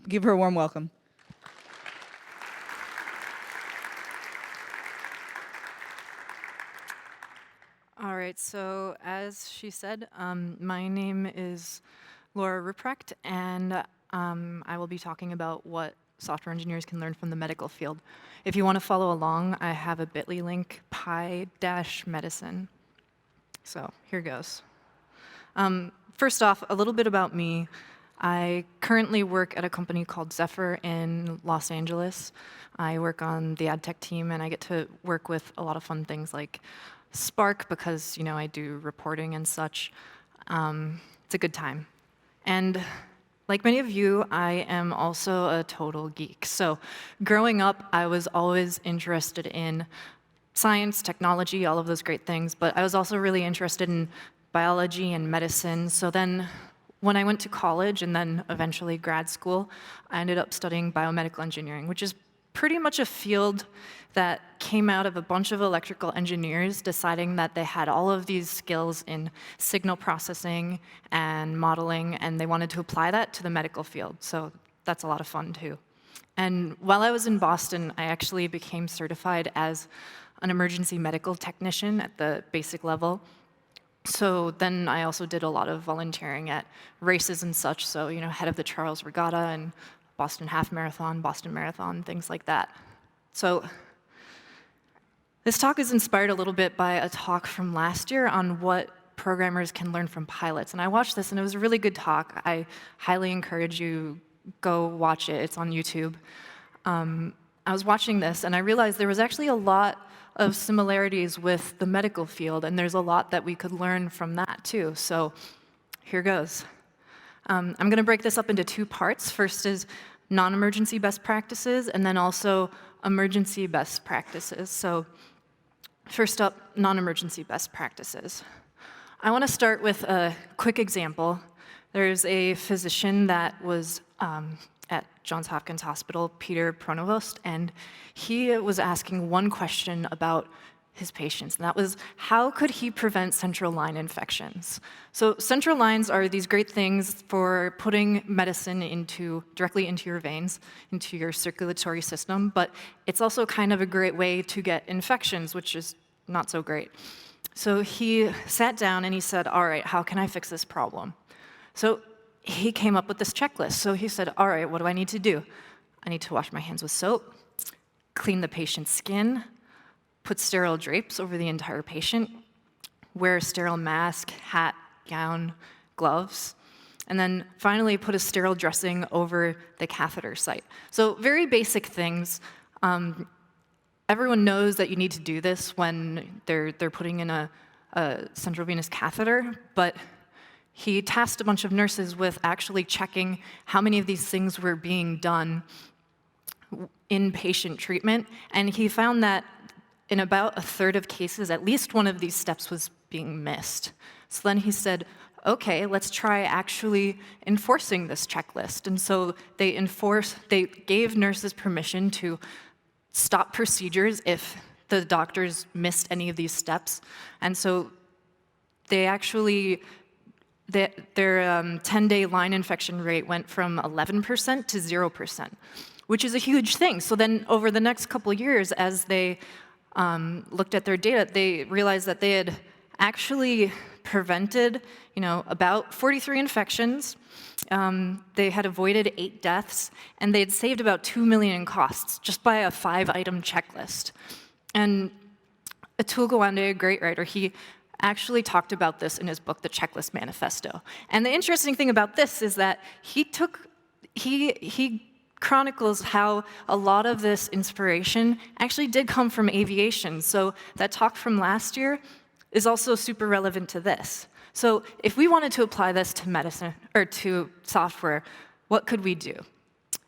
Give her a warm welcome. All right, so as she said, my name is Laura Rupprecht, and I will be talking about what software engineers can learn from the medical field. If you want to follow along, I have a bit.ly link, pi-medicine. So here goes. First off, a little bit about me. I currently work at a company called Zephyr in Los Angeles. I work on the ad tech team, and I get to work with a lot of fun things like Spark because, I do reporting and such. It's a good time. And like many of you, I am also a total geek. So growing up, I was always interested in science, technology, all of those great things, but I was also really interested in biology and medicine. So then when I went to college and then eventually grad school, I ended up studying biomedical engineering, which is pretty much a field that came out of a bunch of electrical engineers deciding that they had all of these skills in signal processing and modeling, and they wanted to apply that to the medical field. So that's a lot of fun, too. And while I was in Boston, I actually became certified as an emergency medical technician at the basic level. So then I also did a lot of volunteering at races and such, so head of the Charles Regatta and Boston Half Marathon, Boston Marathon, things like that. So this talk is inspired a little bit by a talk from last year on what programmers can learn from pilots. And I watched this, and it was a really good talk. I highly encourage you, go watch it. It's on YouTube. I was watching this, and I realized there was actually a lot of similarities with the medical field, and there's a lot that we could learn from that, too. So here goes. I'm going to break this up into two parts. First is non-emergency best practices, and then also emergency best practices. So first up, non-emergency best practices. I want to start with a quick example. There's a physician that was at Johns Hopkins Hospital, Peter Pronovost, and he was asking one question about his patients, and that was, how could he prevent central line infections? So central lines are these great things for putting medicine directly into your veins, into your circulatory system, but it's also kind of a great way to get infections, which is not so great. So he sat down and he said, all right, how can I fix this problem? So he came up with this checklist. So he said, all right, what do I need to do? I need to wash my hands with soap, clean the patient's skin, put sterile drapes over the entire patient, wear a sterile mask, hat, gown, gloves, and then finally put a sterile dressing over the catheter site. So very basic things. Everyone knows that you need to do this when they're putting in a central venous catheter, but he tasked a bunch of nurses with actually checking how many of these things were being done in patient treatment, and he found that in about a third of cases, at least one of these steps was being missed. So then he said, okay, let's try actually enforcing this checklist. And so they gave nurses permission to stop procedures if the doctors missed any of these steps. And so they actually, their 10-day line infection rate went from 11% to 0%, which is a huge thing. So then over the next couple of years, as they looked at their data, they realized that they had actually prevented, about 43 infections. They had avoided 8 deaths, and they had saved about $2 million in costs just by a 5-item checklist. And Atul Gawande, a great writer, he actually talked about this in his book, The Checklist Manifesto. And the interesting thing about this is that he chronicles how a lot of this inspiration actually did come from aviation. So that talk from last year is also super relevant to this. So if we wanted to apply this to medicine or to software, what could we do?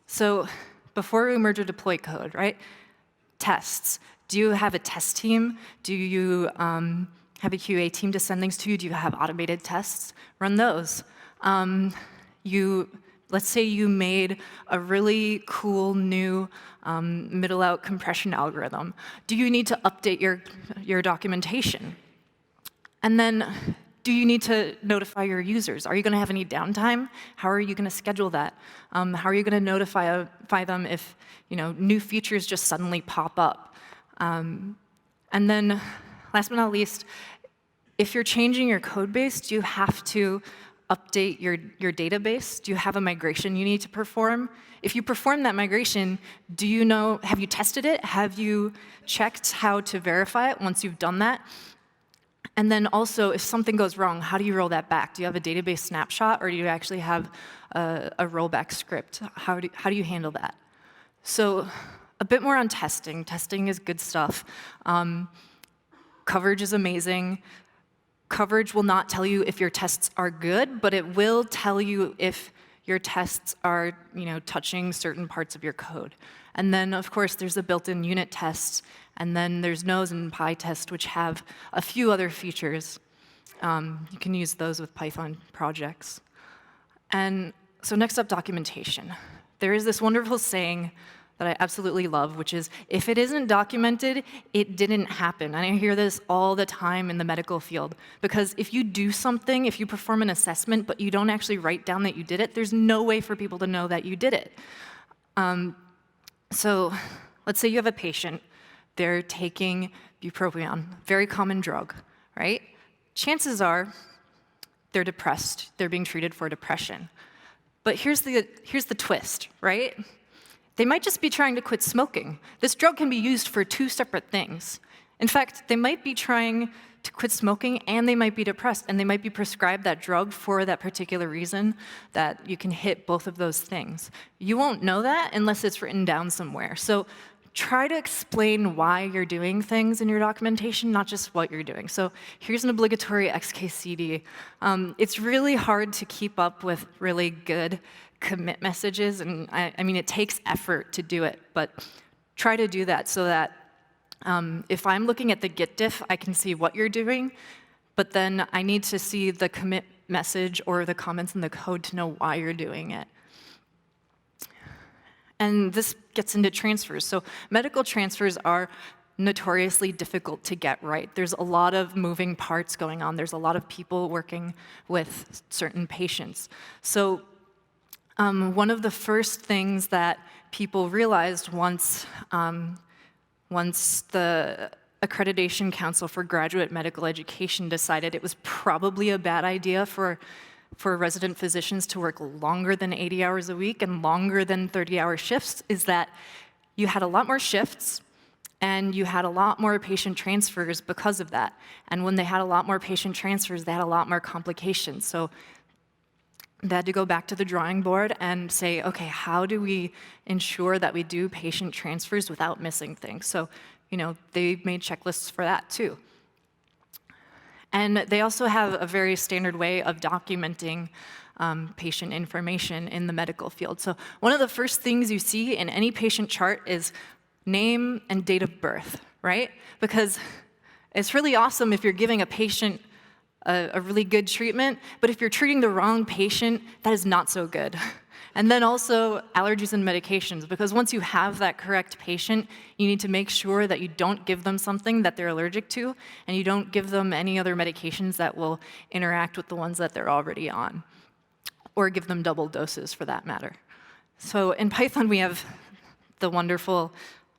So before we merge or deploy code, right? Tests. Do you have a test team? Do you have a QA team to send things to? Do you have automated tests? Run those. Let's say you made a really cool new middle-out compression algorithm. Do you need to update your documentation? And then Do you need to notify your users? Are you going to have any downtime? How are you going to schedule that? How are you going to notify them if new features just suddenly pop up? And then, last but not least, if you're changing your code base, do you have to update your database? Do you have a migration you need to perform? If you perform that migration, have you tested it? Have you checked how to verify it once you've done that? And then also, if something goes wrong, how do you roll that back? Do you have a database snapshot, or do you actually have a rollback script? How do you handle that? So a bit more on testing. Testing is good stuff. Coverage is amazing. Coverage will not tell you if your tests are good, but it will tell you if your tests are touching certain parts of your code. And then, of course, there's the built-in unit tests, and then there's nose and PyTest, which have a few other features. You can use those with Python projects. And so next up, documentation. There is this wonderful saying that I absolutely love, which is, if it isn't documented, it didn't happen. And I hear this all the time in the medical field, because if you do something, if you perform an assessment, but you don't actually write down that you did it, there's no way for people to know that you did it. So let's say you have a patient. They're taking bupropion, very common drug, right? Chances are they're depressed. They're being treated for depression. But here's the twist, right? They might just be trying to quit smoking. This drug can be used for two separate things. In fact, they might be trying to quit smoking, and they might be depressed, and they might be prescribed that drug for that particular reason, that you can hit both of those things. You won't know that unless it's written down somewhere. So try to explain why you're doing things in your documentation, not just what you're doing. So here's an obligatory XKCD. It's really hard to keep up with really good commit messages, and I mean, it takes effort to do it, but try to do that so that if I'm looking at the Git diff, I can see what you're doing, but then I need to see the commit message or the comments in the code to know why you're doing it. And this gets into transfers. So medical transfers are notoriously difficult to get right. There's a lot of moving parts going on. There's a lot of people working with certain patients. So one of the first things that people realized once the Accreditation Council for Graduate Medical Education decided it was probably a bad idea for resident physicians to work longer than 80 hours a week and longer than 30-hour shifts, is that you had a lot more shifts and you had a lot more patient transfers because of that. And when they had a lot more patient transfers, they had a lot more complications. So they had to go back to the drawing board and say, okay, how do we ensure that we do patient transfers without missing things? So, they made checklists for that too. And they also have a very standard way of documenting patient information in the medical field. So one of the first things you see in any patient chart is name and date of birth, right? Because it's really awesome if you're giving a patient a really good treatment, but if you're treating the wrong patient, that is not so good. And then also allergies and medications, because once you have that correct patient, you need to make sure that you don't give them something that they're allergic to, and you don't give them any other medications that will interact with the ones that they're already on, or give them double doses for that matter. So in Python, we have the wonderful,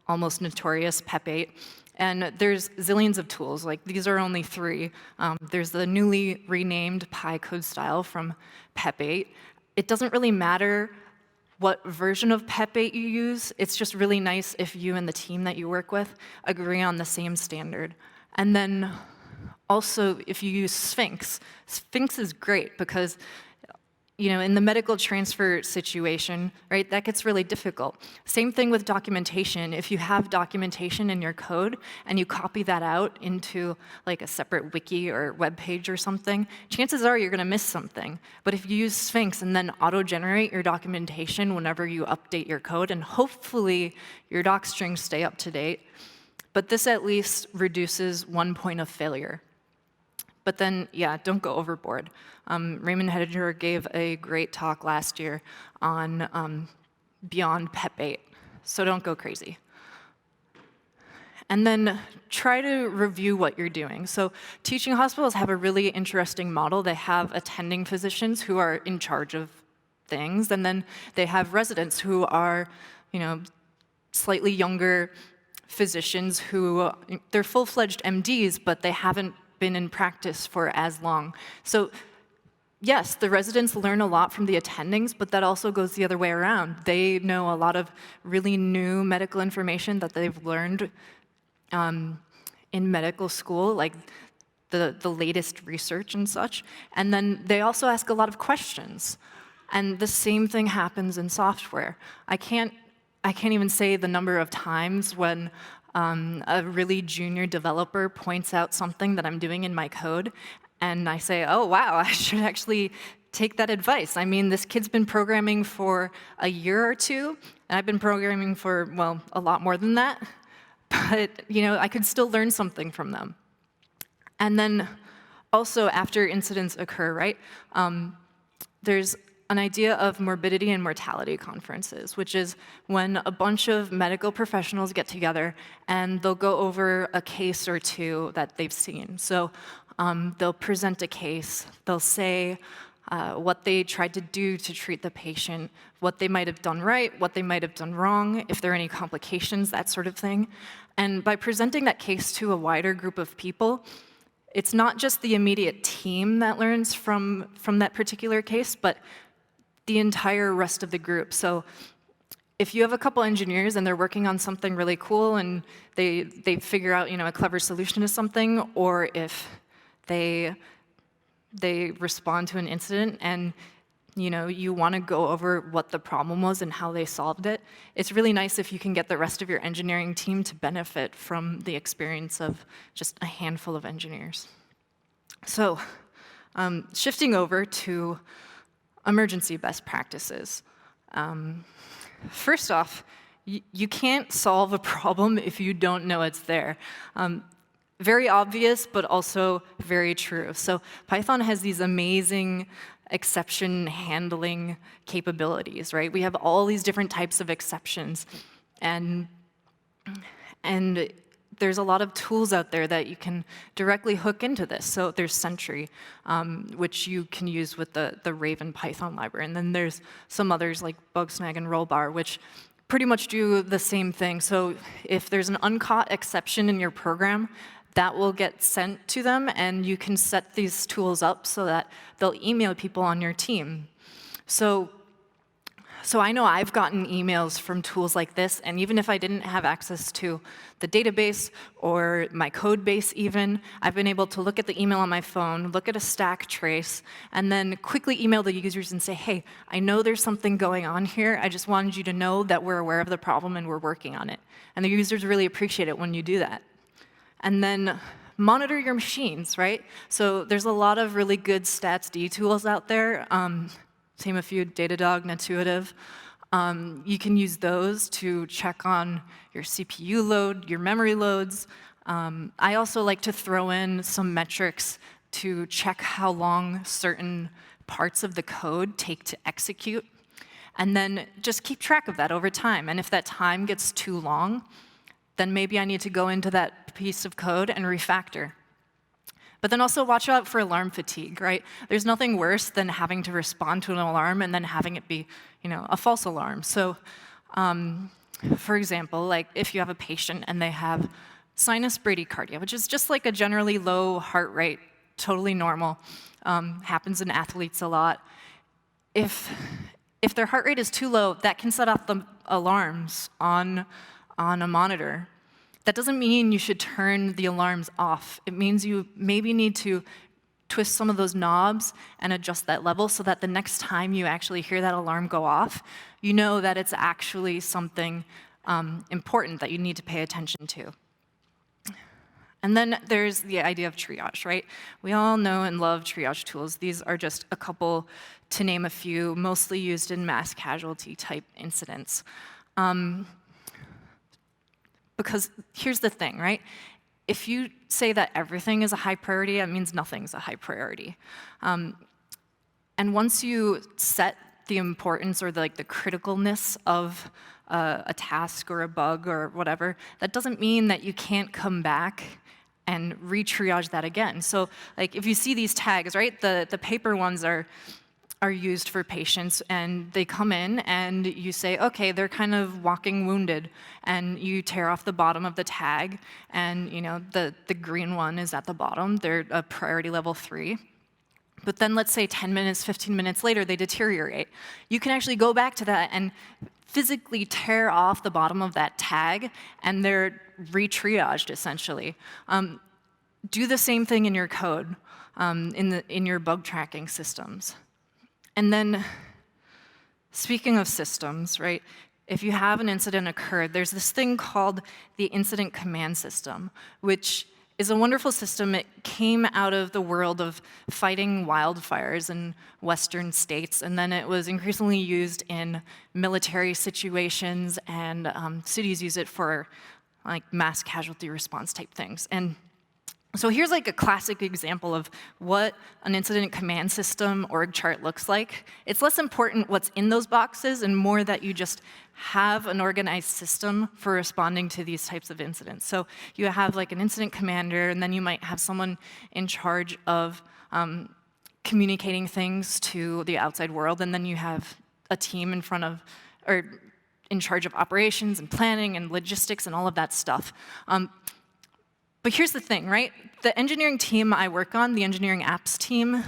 almost notorious PEP8. And there's zillions of tools. Like, these are only 3. There's the newly renamed PyCode style from PEP8. It doesn't really matter what version of PEP8 you use. It's just really nice if you and the team that you work with agree on the same standard. And then also, if you use Sphinx, Sphinx is great because in the medical transfer situation, right, that gets really difficult. Same thing with documentation. If you have documentation in your code and you copy that out into like a separate wiki or web page or something, chances are you're going to miss something. But if you use Sphinx and then auto-generate your documentation whenever you update your code, and hopefully your doc strings stay up to date, but this at least reduces 1 point of failure. But then, yeah, don't go overboard. Raymond Hedinger gave a great talk last year on beyond PEP8, so don't go crazy. and then try to review what you're doing. So teaching hospitals have a really interesting model. They have attending physicians who are in charge of things, and then they have residents who are, slightly younger physicians who, they're full-fledged MDs, but they haven't been in practice for as long. So yes, the residents learn a lot from the attendings, but that also goes the other way around. They know a lot of really new medical information that they've learned in medical school, like the latest research and such. And then they also ask a lot of questions. And the same thing happens in software. I can't even say the number of times when a really junior developer points out something that I'm doing in my code, and I say, oh, wow, I should actually take that advice. I mean, this kid's been programming for a year or two, and I've been programming for, well, a lot more than that. But I could still learn something from them. And then also after incidents occur, right, there's an idea of morbidity and mortality conferences, which is when a bunch of medical professionals get together and they'll go over a case or two that they've seen. So they'll present a case, they'll say what they tried to do to treat the patient, what they might have done right, what they might have done wrong, if there are any complications, that sort of thing. And by presenting that case to a wider group of people, it's not just the immediate team that learns from that particular case, but the entire rest of the group. So if you have a couple engineers and they're working on something really cool and they figure out a clever solution to something, or if they respond to an incident and you want to go over what the problem was and how they solved it, it's really nice if you can get the rest of your engineering team to benefit from the experience of just a handful of engineers. So shifting over to emergency best practices. First off, you can't solve a problem if you don't know it's there. Very obvious, but also very true. So Python has these amazing exception handling capabilities, right? We have all these different types of exceptions. And there's a lot of tools out there that you can directly hook into this. So there's Sentry, which you can use with the Raven Python library. And then there's some others like Bugsnag and Rollbar, which pretty much do the same thing. So if there's an uncaught exception in your program, that will get sent to them, and you can set these tools up so that they'll email people on your team. So I know I've gotten emails from tools like this, and even if I didn't have access to the database or my code base even, I've been able to look at the email on my phone, look at a stack trace, and then quickly email the users and say, hey, I know there's something going on here. I just wanted you to know that we're aware of the problem and we're working on it. And the users really appreciate it when you do that. And then monitor your machines, right? So there's a lot of really good StatsD tools out there. Name a few, Datadog, Natuitive. You can use those to check on your CPU load, your memory loads. I also like to throw in some metrics to check how long certain parts of the code take to execute. And then just keep track of that over time. And if that time gets too long, then maybe I need to go into that piece of code and refactor. But then also watch out for alarm fatigue, right? There's nothing worse than having to respond to an alarm and then having it be, a false alarm. So, for example, like if you have a patient and they have sinus bradycardia, which is just like a generally low heart rate, totally normal, happens in athletes a lot. If their heart rate is too low, that can set off the alarms on a monitor. That doesn't mean you should turn the alarms off. It means you maybe need to twist some of those knobs and adjust that level so that the next time you actually hear that alarm go off, you know that it's actually something important that you need to pay attention to. And then there's the idea of triage, right? We all know and love triage tools. These are just a couple, to name a few, mostly used in mass casualty type incidents. Because here's the thing, right? If you say that everything is a high priority, that means nothing's a high priority. And once you set the importance or the criticalness of a task or a bug or whatever, that doesn't mean that you can't come back and re-triage that again. So like if you see these tags, right, the paper ones are used for patients, and they come in and you say, okay, they're kind of walking wounded, and you tear off the bottom of the tag, and the green one is at the bottom. They're a priority level 3. But then let's say 10 minutes, 15 minutes later, they deteriorate. You can actually go back to that and physically tear off the bottom of that tag, and they're re-triaged, essentially. Do the same thing in your code, in your bug tracking systems. And then, speaking of systems, right, if you have an incident occur, there's this thing called the incident command system, which is a wonderful system. It came out of the world of fighting wildfires in Western states, and then it was increasingly used in military situations, and cities use it for like mass casualty response type things. And so here's like a classic example of what an incident command system org chart looks like. It's less important what's in those boxes and more that you just have an organized system for responding to these types of incidents. So you have like an incident commander, and then you might have someone in charge of communicating things to the outside world, and then you have a team in charge of operations and planning and logistics and all of that stuff. But here's the thing, right? The engineering team I work on, the engineering apps team,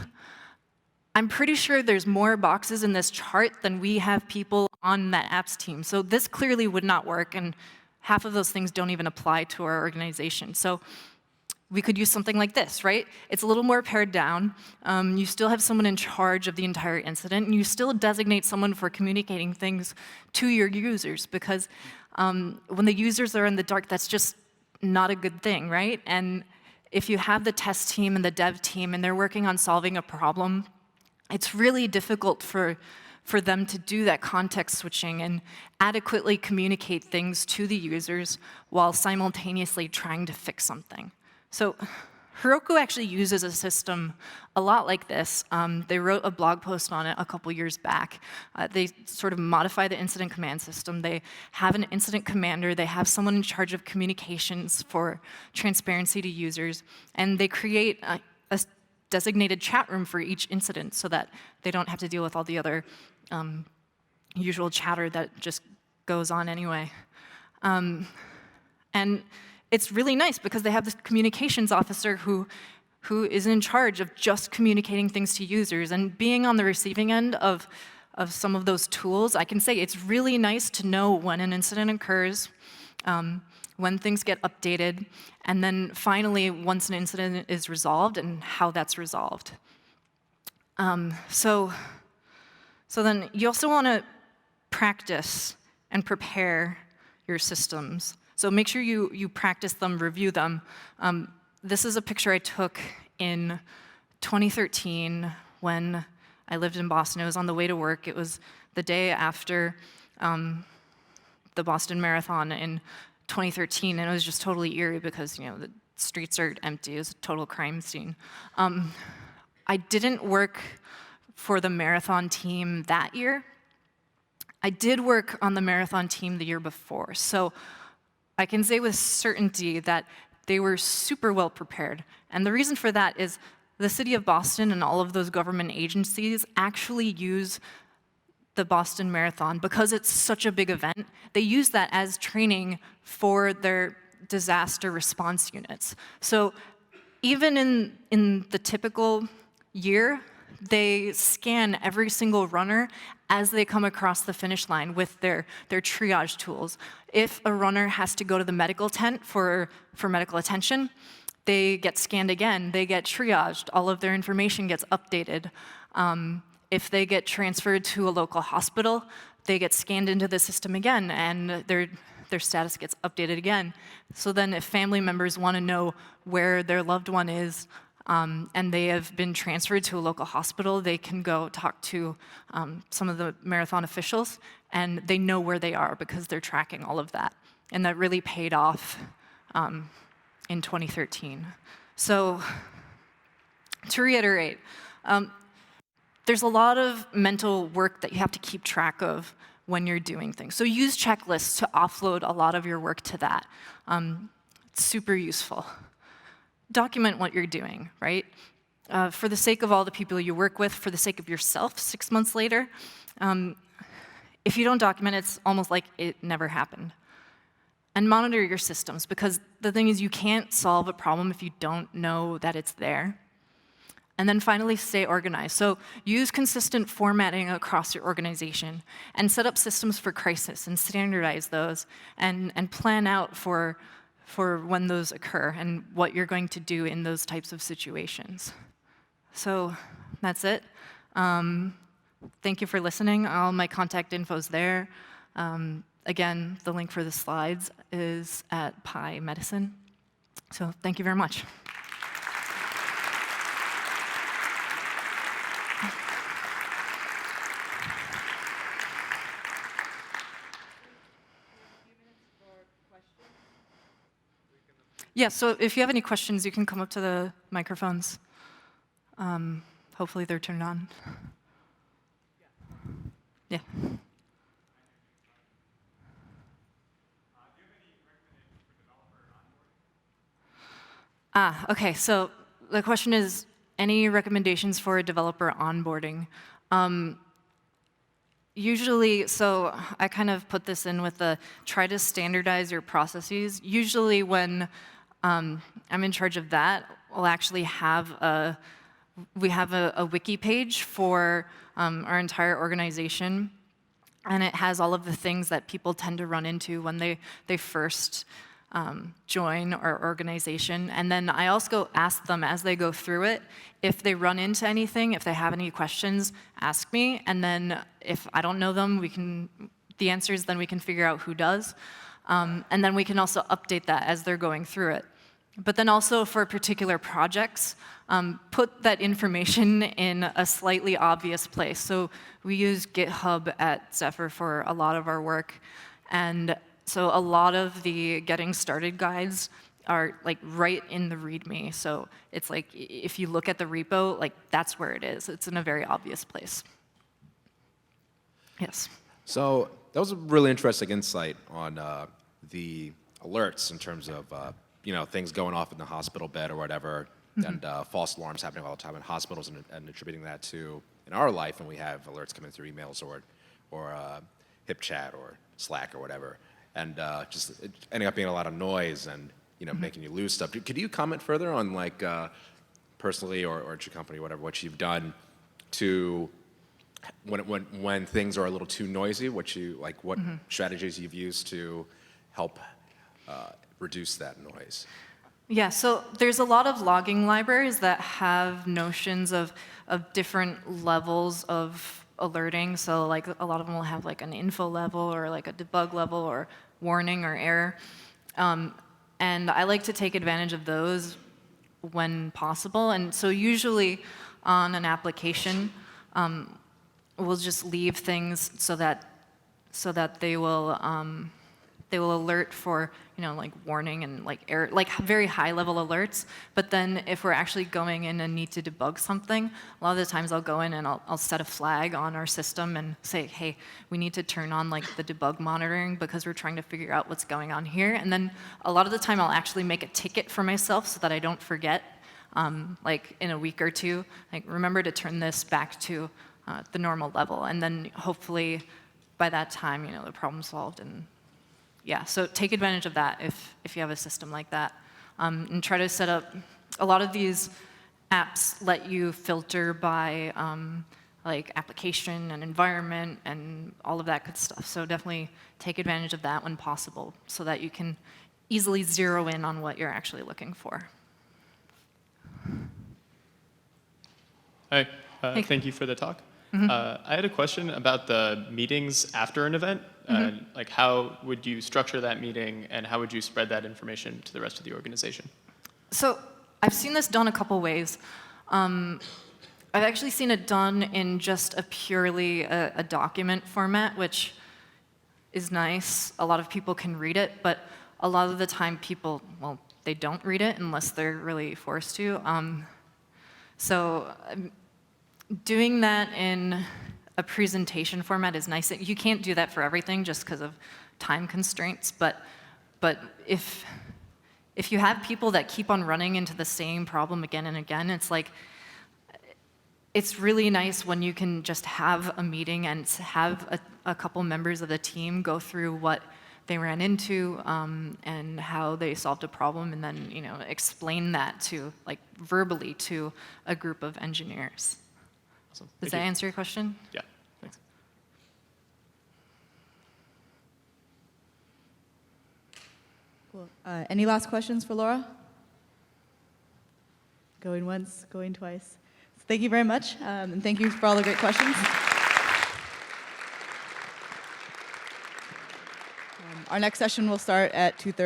I'm pretty sure there's more boxes in this chart than we have people on that apps team. So this clearly would not work, and half of those things don't even apply to our organization. So we could use something like this, right? It's a little more pared down. You still have someone in charge of the entire incident, and you still designate someone for communicating things to your users, because when the users are in the dark, that's just not a good thing, right? And if you have the test team and the dev team and they're working on solving a problem, it's really difficult for them to do that context switching and adequately communicate things to the users while simultaneously trying to fix something. So Heroku actually uses a system a lot like this. They wrote a blog post on it a couple years back. They sort of modify the incident command system. They have an incident commander. They have someone in charge of communications for transparency to users. And they create a designated chat room for each incident so that they don't have to deal with all the other usual chatter that just goes on anyway. And it's really nice because they have this communications officer who is in charge of just communicating things to users. And being on the receiving end of some of those tools, I can say it's really nice to know when an incident occurs, when things get updated, and then finally, once an incident is resolved, and how that's resolved. So then you also want to practice and prepare your systems. So make sure you practice them, review them. This is a picture I took in 2013 when I lived in Boston. It was on the way to work. It was the day after the Boston Marathon in 2013, and it was just totally eerie because the streets are empty. It was a total crime scene. I didn't work for the marathon team that year. I did work on the marathon team the year before, so I can say with certainty that they were super well prepared. And the reason for that is the city of Boston and all of those government agencies actually use the Boston Marathon because it's such a big event. They use that as training for their disaster response units. So even in the typical year, they scan every single runner as they come across the finish line with their triage tools. If a runner has to go to the medical tent for medical attention, they get scanned again, they get triaged, all of their information gets updated. If they get transferred to a local hospital, they get scanned into the system again, and their status gets updated again. So then if family members want to know where their loved one is, and they have been transferred to a local hospital, they can go talk to some of the marathon officials, and they know where they are because they're tracking all of that. And that really paid off in 2013. So to reiterate, there's a lot of mental work that you have to keep track of when you're doing things. So use checklists to offload a lot of your work to that. It's super useful. Document what you're doing, right? For the sake of all the people you work with, for the sake of yourself 6 months later, if you don't document, it's almost like it never happened. And monitor your systems, because the thing is, you can't solve a problem if you don't know that it's there. And then finally, stay organized. So use consistent formatting across your organization, and set up systems for crisis, and standardize those, and plan out for when those occur, and what you're going to do in those types of situations. So that's it. Thank you for listening. All my contact info's there. Again, the link for the slides is at PyMedicine. So thank you very much. Yeah, so if you have any questions, you can come up to the microphones. Hopefully they're turned on. Yeah. Okay, so the question is, any recommendations for developer onboarding? Usually, so I kind of put this in with the try to standardize your processes. Usually when I'm in charge of that, we'll actually have a wiki page for our entire organization, and it has all of the things that people tend to run into when they first join our organization. And then I also ask them as they go through it, if they run into anything, if they have any questions, ask me. And then if I don't know them, the answers, then we can figure out who does. And then we can also update that as they're going through it. But then also for particular projects, put that information in a slightly obvious place. So we use GitHub at Zephyr for a lot of our work. And so a lot of the getting started guides are like right in the README. So it's like if you look at the repo, like that's where it is. It's in a very obvious place. Yes. So that was a really interesting insight on the alerts in terms of things going off in the hospital bed or whatever, and false alarms happening all the time in hospitals, and attributing that to in our life, and we have alerts coming through emails or HipChat or Slack or whatever, and just ending up being a lot of noise and making you lose stuff. Could you comment further on like personally or at your company, whatever, what you've done to when things are a little too noisy, what strategies you've used to help reduce that noise? Yeah, so there's a lot of logging libraries that have notions of different levels of alerting. So like a lot of them will have like an info level or like a debug level or warning or error. And I like to take advantage of those when possible. And so usually on an application, we'll just leave things so that they will alert for like warning and like error, like very high level alerts. But then if we're actually going in and need to debug something, a lot of the times I'll go in and I'll set a flag on our system and say, hey, we need to turn on like the debug monitoring because we're trying to figure out what's going on here. And then a lot of the time I'll actually make a ticket for myself so that I don't forget, like in a week or two, like remember to turn this back to the normal level. And then hopefully by that time, the problem's solved. And yeah, so take advantage of that if you have a system like that. And try to set up, a lot of these apps let you filter by like application and environment and all of that good stuff. So definitely take advantage of that when possible so that you can easily zero in on what you're actually looking for. Hi, thank you for the talk. I had a question about the meetings after an event. Like how would you structure that meeting and how would you spread that information to the rest of the organization? So I've seen this done a couple ways. I've actually seen it done in just a purely a document format, which is nice. A lot of people can read it, but a lot of the time people, well, they don't read it unless they're really forced to. So doing that in a presentation format is nice. You can't do that for everything just because of time constraints, but if you have people that keep on running into the same problem again and again, it's like, it's really nice when you can just have a meeting and have a couple members of the team go through what they ran into and how they solved a problem, and then explain that to verbally to a group of engineers. Awesome. Does Thank that you. answer your question? Yeah, thanks. Cool. Any last questions for Laura? Going once, going twice. Thank you very much, and thank you for all the great questions. Our next session will start at 2:30.